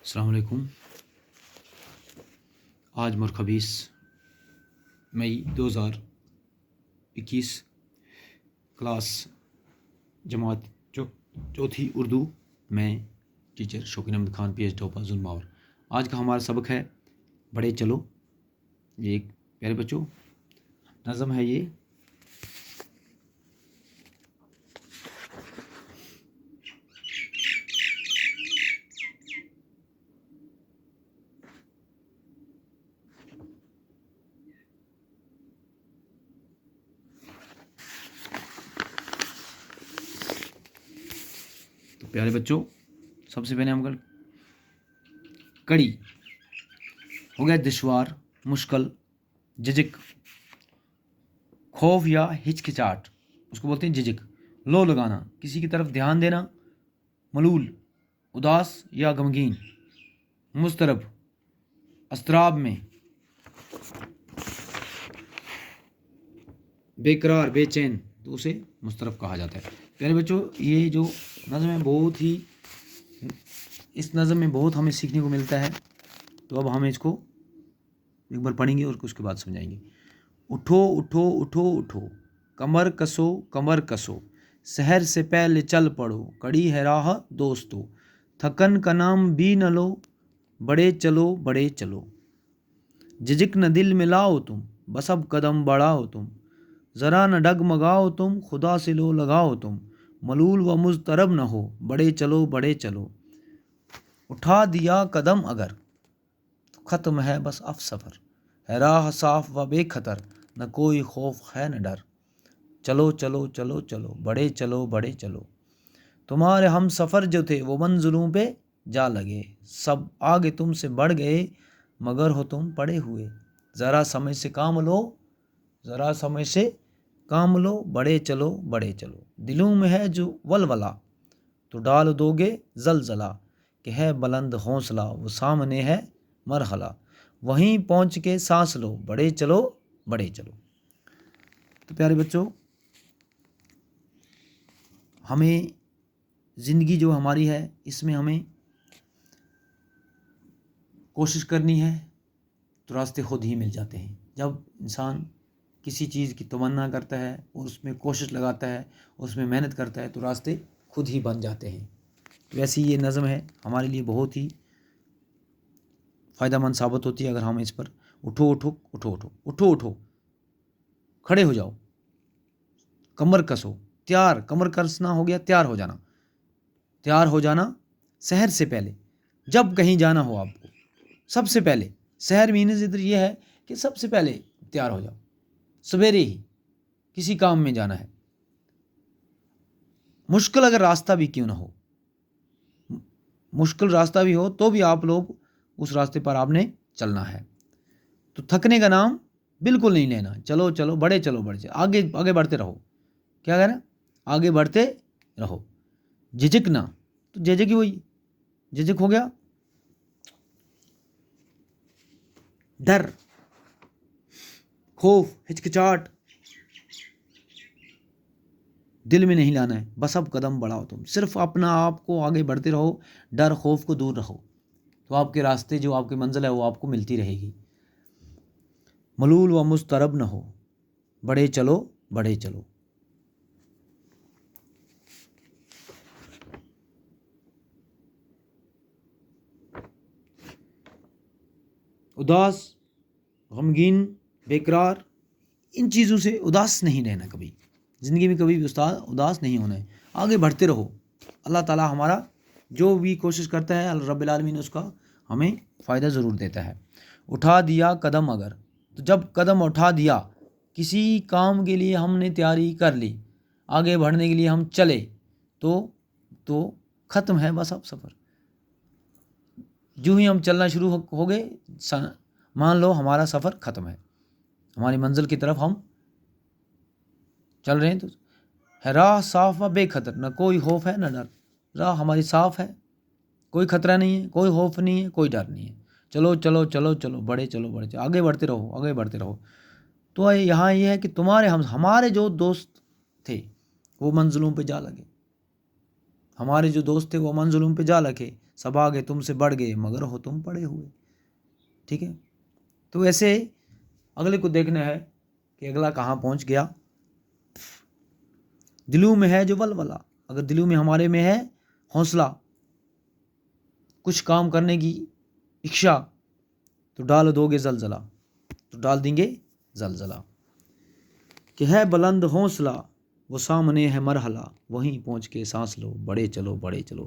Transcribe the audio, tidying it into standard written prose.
السلام علیکم۔ آج مرخہ 20 مئی 2021، کلاس جماعت چوتھی اردو میں ٹیچر شوقین احمد خان پی ایچ ڈوپا ظلماور۔ آج کا ہمارا سبق ہے بڑے چلو۔ یہ ایک پیارے بچوں نظم ہے یہ۔ تو پیارے بچوں، سب سے پہلے ہم کڑی ہو گیا دشوار، مشکل، جھجک، خوف یا ہچکچاہٹ، اس کو بولتے ہیں جھجک۔ لو لگانا، کسی کی طرف دھیان دینا۔ ملول، اداس یا غمگین۔ مضطرب، اضطراب میں۔ بے قرار، بے چین، تو اسے مضطرب کہا جاتا ہے۔ پیارے بچوں، یہ جو نظم ہے اس نظم میں بہت ہمیں سیکھنے کو ملتا ہے۔ تو اب ہم اس کو ایک بار پڑھیں گے اور اس کے بعد سمجھائیں گے۔ اٹھو اٹھو اٹھو اٹھو، کمر کسو کمر کسو، سحر سے پہلے چل پڑو، کڑی ہے راہ دوستو، تھکن کا نام بھی نہ لو، بڑے چلو بڑے چلو، جھجک نہ دل میں لاؤ تم، بس اب قدم بڑھاؤ تم، ذرا نہ ڈگمگاؤ تم، خدا سے لو لگاؤ تم، ملول و مضطرب نہ ہو، بڑے چلو بڑے چلو، اٹھا دیا قدم اگر تو ختم ہے بس اب سفر، ہے راہ صاف و بے خطر، نہ کوئی خوف ہے نہ ڈر، چلو چلو چلو چلو، بڑے چلو بڑے چلو، تمہارے ہم سفر جو تھے وہ منزلوں پہ جا لگے، سب آگے تم سے بڑھ گئے، مگر ہو تم پڑے ہوئے، ذرا سمجھ سے کام لو، ذرا سمجھ سے کام لو، بڑے چلو بڑے چلو، دلوں میں ہے جو ولولہ تو ڈال دو گے زلزلہ، کہ ہے بلند حوصلہ وہ سامنے ہے مرحلہ، وہیں پہنچ کے سانس لو، بڑے چلو بڑے چلو۔ تو پیارے بچوں، ہمیں زندگی جو ہماری ہے اس میں ہمیں کوشش کرنی ہے تو راستے خود ہی مل جاتے ہیں۔ جب انسان کسی چیز کی تمنا کرتا ہے اور اس میں کوشش لگاتا ہے، اس میں محنت کرتا ہے، تو راستے خود ہی بن جاتے ہیں۔ تو ایسی یہ نظم ہے ہمارے لیے بہت ہی فائدہ مند ثابت ہوتی ہے اگر ہم اس پر اٹھو اٹھو اٹھو اٹھو اٹھو اٹھو کھڑے ہو جاؤ، کمر کسو، تیار، کمر کسنا ہو گیا تیار ہو جانا، تیار ہو جانا سحر سے پہلے، جب کہیں جانا ہو آپ کو سب سے پہلے، سحر مینز ادھر یہ ہے کہ سب سے پہلے تیار ہو جاؤ، سویرے ہی کسی کام میں جانا ہے، مشکل اگر راستہ بھی کیوں نہ ہو، مشکل راستہ بھی ہو تو بھی آپ لوگ اس راستے پر آپ نے چلنا ہے، تو تھکنے کا نام بالکل نہیں لینا، چلو چلو بڑے چلو بڑے چلو، آگے آگے بڑھتے رہو، کیا کہنا، آگے بڑھتے رہو، جھجکنا، تو جھجک ہی ہوئی، جھجک ہو گیا ڈر، خوف، ہچکچاہٹ، دل میں نہیں لانا ہے، بس اب قدم بڑھاؤ تم، صرف اپنا آپ کو آگے بڑھتے رہو، ڈر خوف کو دور رکھو، تو آپ کے راستے جو آپ کی منزل ہے وہ آپ کو ملتی رہے گی۔ ملول و مضطرب نہ ہو، بڑے چلو بڑے چلو۔ اداس، غمگین، بے قرار، ان چیزوں سے اداس نہیں رہنا، کبھی زندگی میں کبھی بھی اداس نہیں ہونا ہے، آگے بڑھتے رہو۔ اللہ تعالیٰ ہمارا جو بھی کوشش کرتا ہے رب العالمین اس کا ہمیں فائدہ ضرور دیتا ہے۔ اٹھا دیا قدم اگر، تو جب قدم اٹھا دیا، کسی کام کے لیے ہم نے تیاری کر لی، آگے بڑھنے کے لیے ہم چلے، تو ختم ہے بس اب سفر، جو ہی ہم چلنا شروع ہو گئے مان لو ہمارا سفر ختم ہے، ہماری منزل کی طرف ہم چل رہے ہیں، تو ہے راہ صاف و بے خطر، نہ کوئی خوف ہے نہ ڈر، راہ ہماری صاف ہے، کوئی خطرہ نہیں ہے، کوئی خوف نہیں ہے، کوئی ڈر نہیں ہے، چلو چلو چلو چلو بڑے چلو بڑے چلو، آگے بڑھتے رہو آگے بڑھتے رہو۔ تو یہاں یہ ہے کہ ہمارے جو دوست تھے وہ منزلوں پہ جا لگے، ہمارے جو دوست تھے وہ منزلوں پہ جا لگے، سب آگے تم سے بڑھ گئے مگر ہو تم پڑے ہوئے. ٹھیک ہے. تو ایسے اگلے کو دیکھنا ہے کہ اگلا کہاں پہنچ گیا. دلوں میں ہے جو ولولہ، اگر دلوں میں ہمارے میں ہے حوصلہ، کچھ کام کرنے کی اکشا، تو ڈال دو گے زلزلہ، تو ڈال دیں گے زلزلہ. کہ ہے بلند حوصلہ وہ سامنے ہے مرحلہ، وہیں پہنچ کے سانس لو، بڑے چلو بڑے چلو.